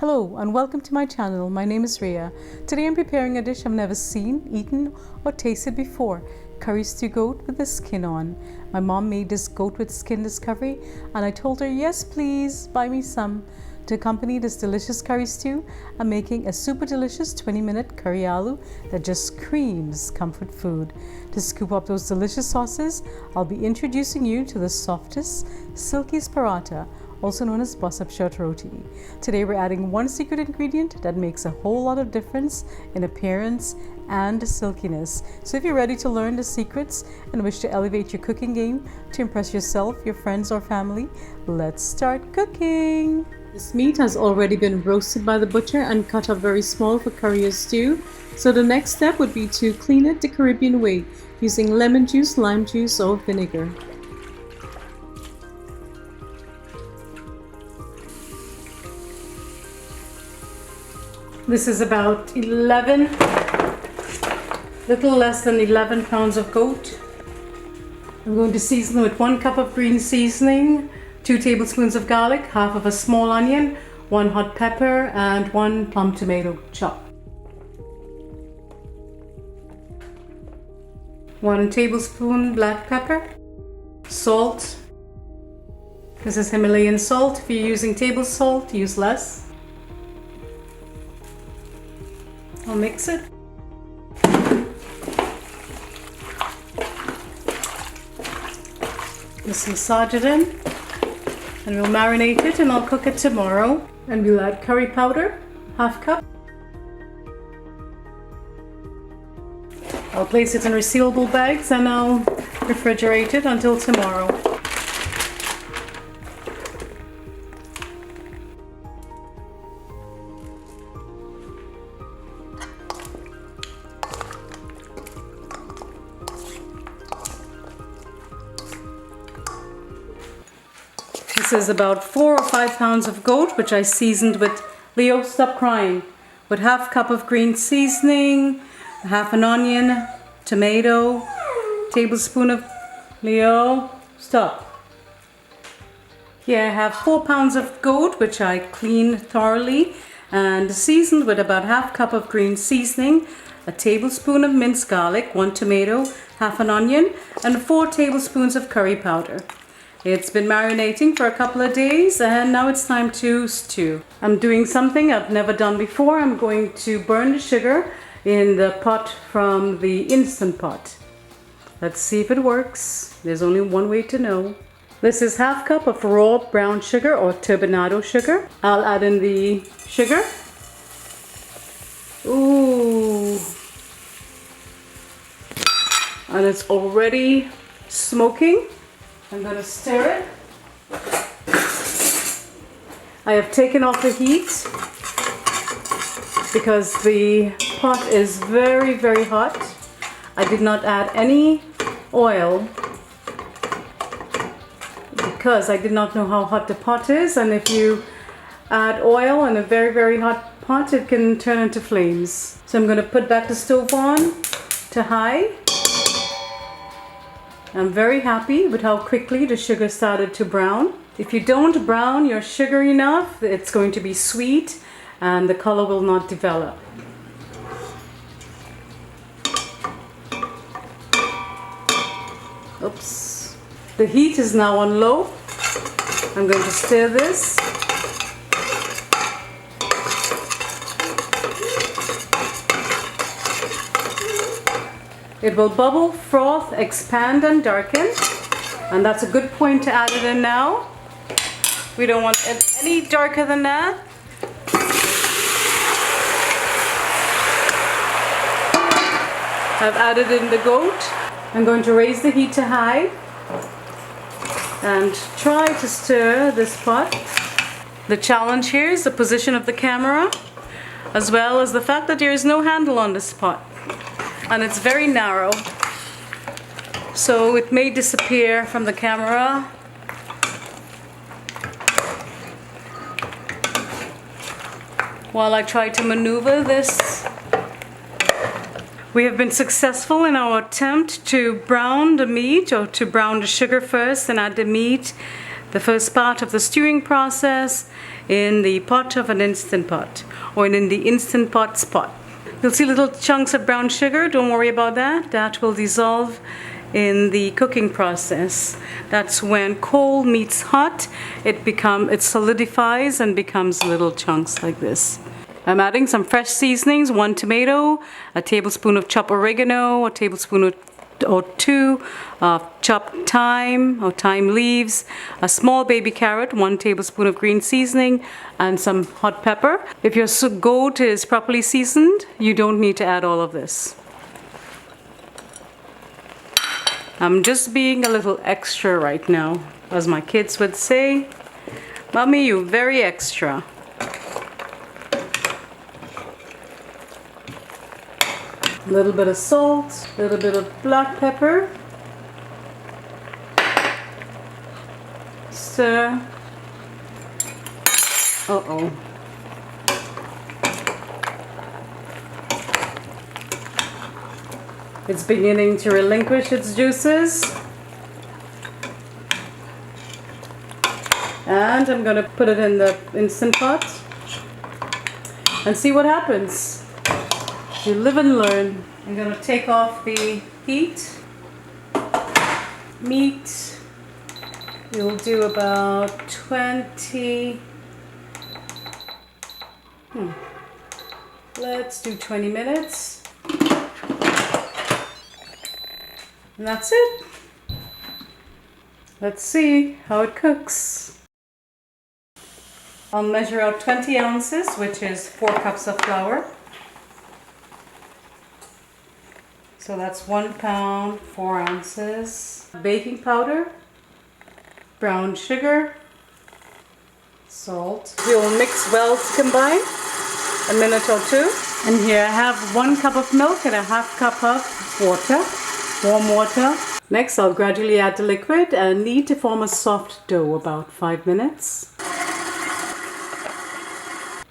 Hello and welcome to my channel. My name is Rhea. Today I'm preparing a dish I've never seen, eaten or tasted before. Curry stew goat with the skin on. My mom made this goat with skin discovery and I told her, yes please, buy me some. To accompany this delicious curry stew, I'm making a super delicious 20-minute curry aloo that just screams comfort food. To scoop up those delicious sauces, I'll be introducing you to the softest, silkiest paratha, also known as bus-up short roti. Today we're adding one secret ingredient that makes a whole lot of difference in appearance and silkiness. So if you're ready to learn the secrets and wish to elevate your cooking game to impress yourself, your friends or family, let's start cooking. This meat has already been roasted by the butcher and cut up very small for curry or stew. So the next step would be to clean it the Caribbean way using lemon juice, lime juice or vinegar. This is about little less than 11 pounds of goat. I'm going to season with 1 cup of green seasoning, 2 tablespoons of garlic, half of a small onion, 1 hot pepper, and 1 plum tomato chopped. 1 tablespoon black pepper, salt. This is Himalayan salt. If you're using table salt, use less. I'll mix it. Just massage it in and we'll marinate it and I'll cook it tomorrow. And we'll add curry powder, half cup. I'll place it in resealable bags and I'll refrigerate it until tomorrow. This is about 4 or 5 pounds of goat, which I seasoned with, Leo, stop crying, with half cup of green seasoning, half an onion, tomato, tablespoon of, Leo, stop. Here I have 4 pounds of goat, which I cleaned thoroughly and seasoned with about half cup of green seasoning, a tablespoon of minced garlic, 1 tomato, half an onion, and 4 tablespoons of curry powder. It's been marinating for a couple of days and now it's time to stew. I'm doing something I've never done before. I'm going to burn the sugar in the pot from the Instant Pot. Let's see if it works. There's only one way to know. This is half cup of raw brown sugar or turbinado sugar. I'll add in the sugar. Ooh. And it's already smoking. I'm going to stir it. I have taken off the heat because the pot is very, very hot. I did not add any oil because I did not know how hot the pot is, and if you add oil in a very, very hot pot, it can turn into flames. So I'm going to put back the stove on to high. I'm very happy with how quickly the sugar started to brown. If you don't brown your sugar enough, it's going to be sweet and the color will not develop. Oops. The heat is now on low. I'm going to stir this. It will bubble, froth, expand and darken, and that's a good point to add it in now. We don't want it any darker than that. I've added in the goat. I'm going to raise the heat to high and try to stir this pot. The challenge here is the position of the camera, as well as the fact that there is no handle on this pot. And it's very narrow, so it may disappear from the camera. While I try to maneuver this. We have been successful in our attempt to brown the meat, or to brown the sugar first and add the meat. The first part of the stewing process in the pot of an Instant Pot, or in the Instant Pot spot. You'll see little chunks of brown sugar. Don't worry about that. That will dissolve in the cooking process. That's when cold meets hot, it solidifies and becomes little chunks like this. I'm adding some fresh seasonings, 1 tomato, a tablespoon of chopped oregano, a tablespoon or 2 of chopped thyme or thyme leaves, a small baby carrot, 1 tablespoon of green seasoning, and some hot pepper. If your goat is properly seasoned, you don't need to add all of this. I'm just being a little extra right now. As my kids would say, Mommy, you're very extra. A little bit of salt, a little bit of black pepper. Stir. Uh-oh. It's beginning to relinquish its juices. And I'm going to put it in the Instant Pot and see what happens. You live and learn. I'm going to take off the heat. Meat, you'll do about 20. Let's do 20 minutes. And that's it. Let's see how it cooks. I'll measure out 20 ounces, which is 4 cups of flour. So that's 1 pound, 4 ounces. Baking powder, brown sugar, salt. We'll mix well to combine, a minute or 2. And here I have 1 cup of milk and a half cup of water. Warm water. Next, I'll gradually add the liquid and knead to form a soft dough, about 5 minutes.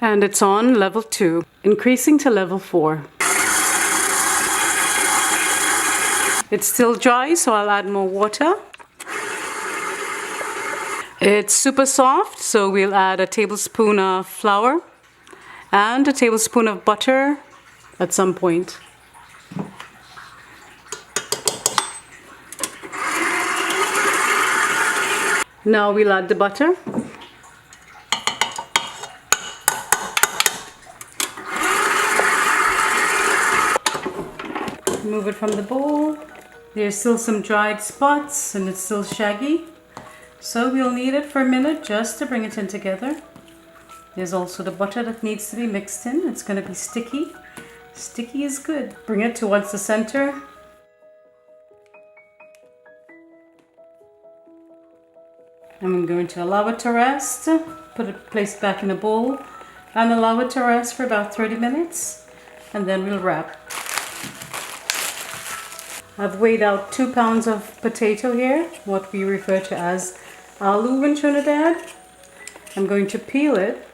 And it's on level 2, increasing to level 4. It's still dry, so I'll add more water. It's super soft, so we'll add a tablespoon of flour and a tablespoon of butter at some point. Now we'll add the butter. Move it from the bowl. There's still some dried spots and it's still shaggy. So we'll knead it for a minute just to bring it in together. There's also the butter that needs to be mixed in. It's going to be sticky. Sticky is good. Bring it towards the center. I'm going to allow it to rest, place it back in a bowl and allow it to rest for about 30 minutes and then we'll wrap. I've weighed out 2 pounds of potato here, what we refer to as aloo in Trinidad. I'm going to peel it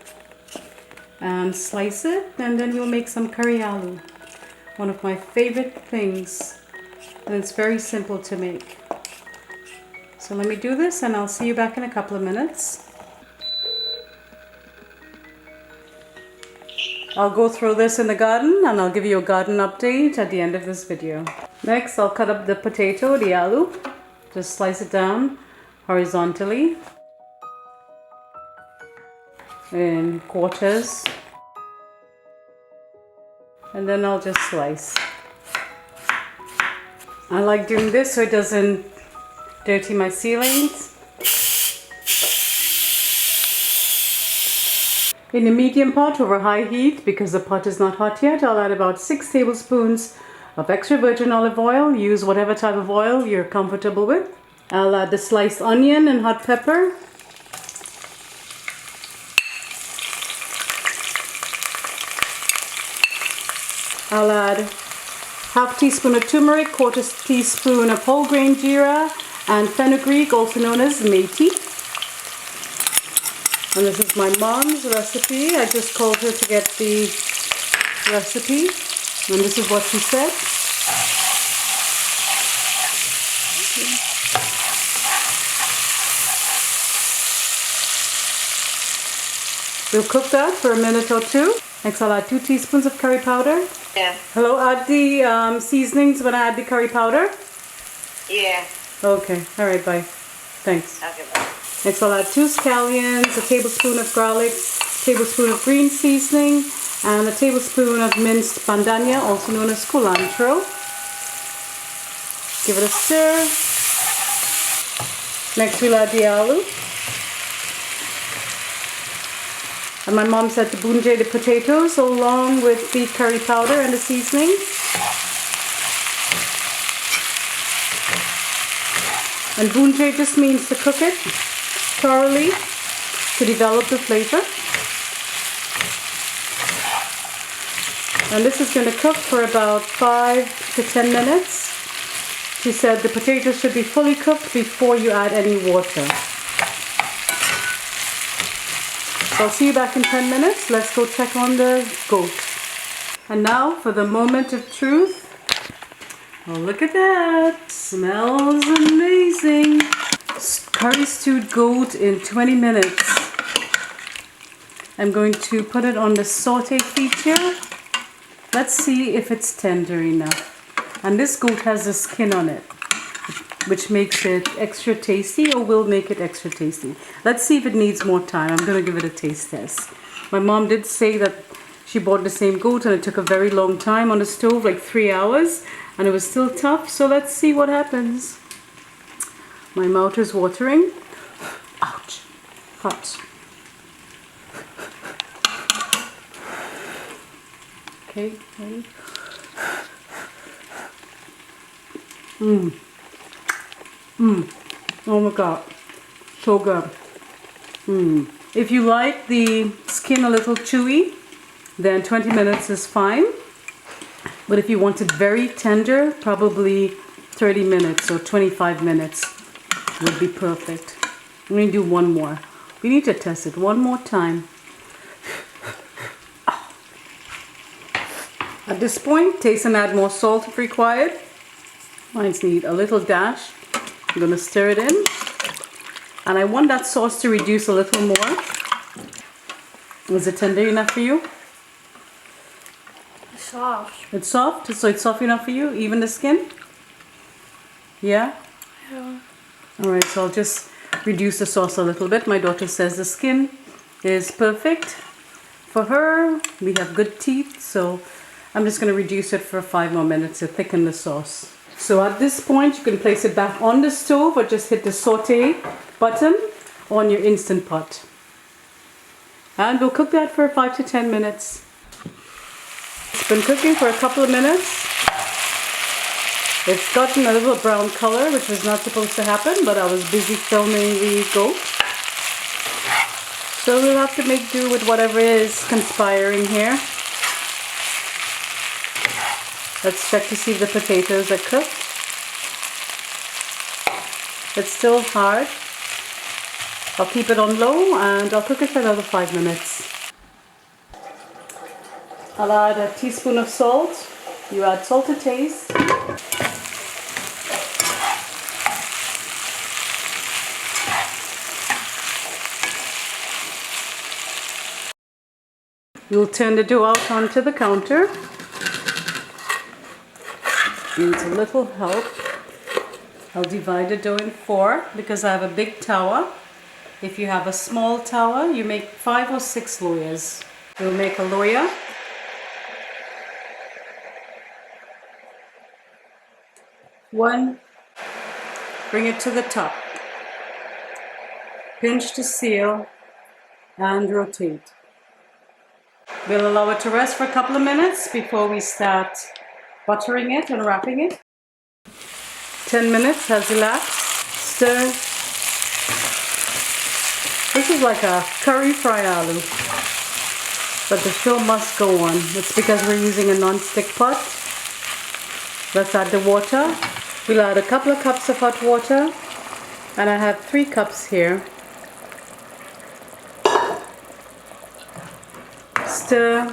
and slice it and then we'll make some curry aloo. One of my favorite things, and it's very simple to make. So let me do this and I'll see you back in a couple of minutes. I'll go through this in the garden and I'll give you a garden update at the end of this video. Next, I'll cut up the potato, the aloo. Just slice it down horizontally in quarters. And then I'll just slice. I like doing this so it doesn't dirty my ceilings. In a medium pot over high heat, because the pot is not hot yet, I'll add about 6 tablespoons of extra virgin olive oil. Use whatever type of oil you're comfortable with. I'll add the sliced onion and hot pepper. I'll add half teaspoon of turmeric, 1/4 teaspoon of whole grain jeera, and fenugreek, also known as methi. And this is my mom's recipe. I just called her to get the recipe, and this is what she said. We'll cook that for a minute or two. Next I'll add 2 teaspoons of curry powder. Yeah. Hello, add the seasonings when I add the curry powder? Yeah. Okay, alright, bye. Thanks. Okay, bye. Next I'll add 2 scallions, a tablespoon of garlic, a tablespoon of green seasoning, and a tablespoon of minced bandania, also known as culantro. Give it a stir. Next we'll add the aloo. And my mom said to bunjay the potatoes along with the curry powder and the seasoning. And bunjay just means to cook it thoroughly to develop the flavor. And this is going to cook for about 5 to 10 minutes. She said the potatoes should be fully cooked before you add any water. So I'll see you back in 10 minutes. Let's go check on the goat. And now for the moment of truth. Oh, look at that. Smells amazing. Curry stewed goat in 20 minutes. I'm going to put it on the saute feature. Let's see if it's tender enough. And this goat has a skin on it, which makes it extra tasty, or will make it extra tasty. Let's see if it needs more time. I'm going to give it a taste test. My mom did say that she bought the same goat and it took a very long time on the stove, like 3 hours, and it was still tough. So let's see what happens. My mouth is watering. Ouch. Hot. Okay, ready? Oh my god, so good. If you like the skin a little chewy, then 20 minutes is fine. But if you want it very tender, probably 30 minutes or 25 minutes would be perfect. I'm going to do one more. We need to test it one more time. At this point, taste and add more salt if required. Mine's need a little dash. I'm going to stir it in. And I want that sauce to reduce a little more. Is it tender enough for you? It's soft. It's soft? So it's soft enough for you? Even the skin? Yeah? Yeah. Alright, so I'll just reduce the sauce a little bit. My daughter says the skin is perfect for her. We have good teeth, so I'm just going to reduce it for 5 more minutes to thicken the sauce. So at this point, you can place it back on the stove or just hit the saute button on your Instant Pot. And we'll cook that for 5 to 10 minutes. It's been cooking for a couple of minutes. It's gotten a little brown color, which was not supposed to happen, but I was busy filming the goat. So we'll have to make do with whatever is conspiring here. Let's check to see if the potatoes are cooked. It's still hard. I'll keep it on low and I'll cook it for another 5 minutes. I'll add a teaspoon of salt. You add salt to taste. You'll turn the dough out onto the counter. Needs a little help. I'll divide the dough in 4 because I have a big tower. If you have a small tower, you make 5 or 6 loyas. We'll make a loya. One. Bring it to the top. Pinch to seal and rotate. We'll allow it to rest for a couple of minutes before we start buttering it and wrapping it. 10 minutes has elapsed. Stir. This is like a curry fried aloo, but the show must go on. It's because we're using a non-stick pot. Let's add the water. We'll add a couple of cups of hot water, and I have 3 cups here. Stir.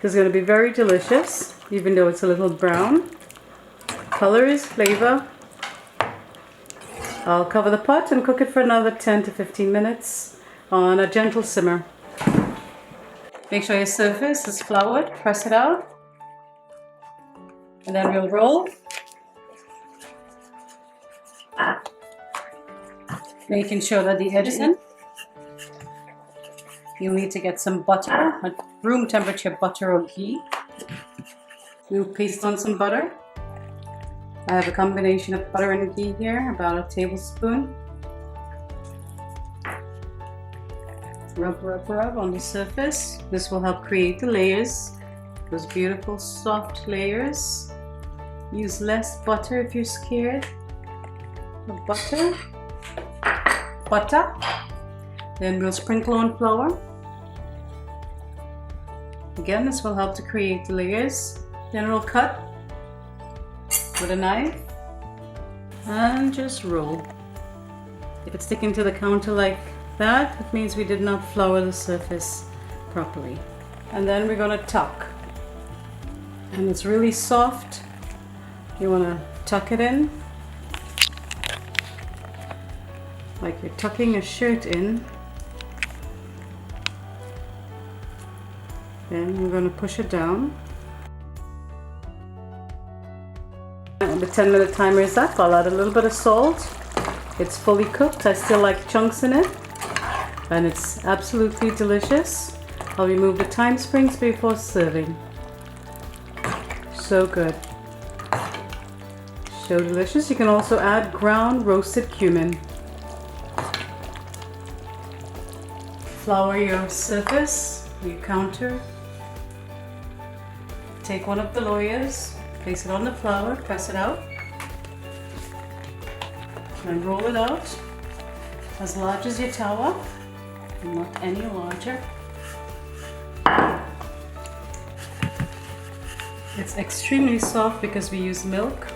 It's going to be very delicious, even though it's a little brown. Color is flavor. I'll cover the pot and cook it for another 10 to 15 minutes on a gentle simmer. Make sure your surface is floured, press it out, and then we'll roll. Making sure that the edge is in. You'll need to get some butter, room temperature butter or ghee. We'll paste on some butter. I have a combination of butter and ghee here, about a tablespoon. Rub, rub, rub on the surface. This will help create the layers, those beautiful soft layers. Use less butter if you're scared of butter. Then we'll sprinkle on flour. Again, this will help to create the layers. Then we'll cut with a knife and just roll. If it's sticking to the counter like that, it means we did not flour the surface properly. And then we're going to tuck. And it's really soft. You want to tuck it in like you're tucking a shirt in. Then you're going to push it down. And the 10-minute timer is up. I'll add a little bit of salt. It's fully cooked. I still like chunks in it. And it's absolutely delicious. I'll remove the thyme sprigs before serving. So good. So delicious. You can also add ground roasted cumin. Flour your surface, your counter. Take one of the layers, place it on the flour, press it out, and roll it out as large as your tower, not any larger. It's extremely soft because we use milk.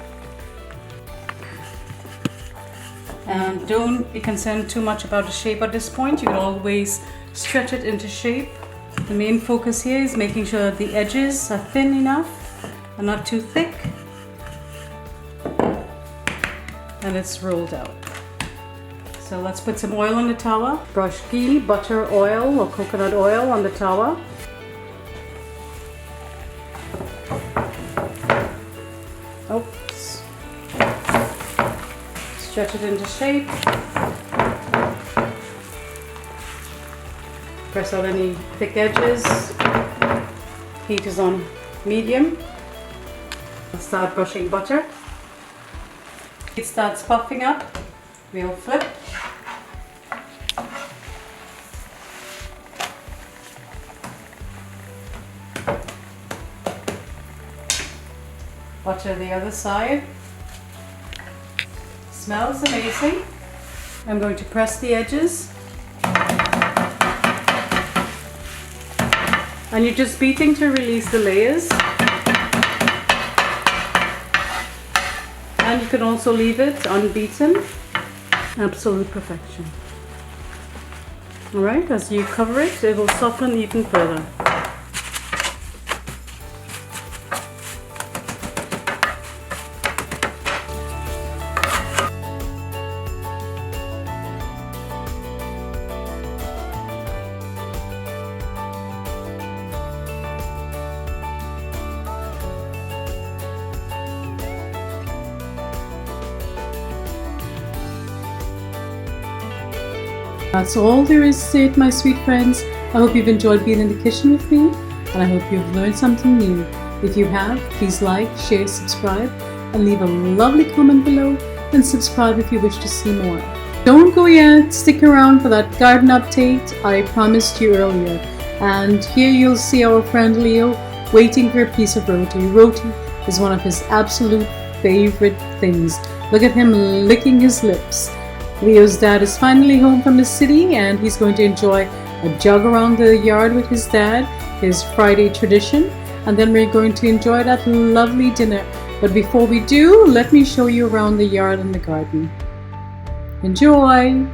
And don't be concerned too much about the shape at this point. You can always stretch it into shape. The main focus here is making sure that the edges are thin enough and not too thick. And it's rolled out. So let's put some oil on the tower. Brush ghee, butter, oil or coconut oil on the tower. Oops. Stretch it into shape. Press out any thick edges. Heat is on medium. I'll start brushing butter. It starts puffing up. We'll flip. Butter the other side. Smells amazing. I'm going to press the edges. And you're just beating to release the layers. And you can also leave it unbeaten. Absolute perfection. Alright, as you cover it, it will soften even further. That's all there is to it, my sweet friends. I hope you've enjoyed being in the kitchen with me, and I hope you've learned something new. If you have, please like, share, subscribe, and leave a lovely comment below, and subscribe if you wish to see more. Don't go yet, stick around for that garden update I promised you earlier. And here you'll see our friend Leo waiting for a piece of roti. Roti is one of his absolute favorite things. Look at him licking his lips. Leo's dad is finally home from the city and he's going to enjoy a jog around the yard with his dad, his Friday tradition, and then we're going to enjoy that lovely dinner. But before we do, let me show you around the yard and the garden. Enjoy!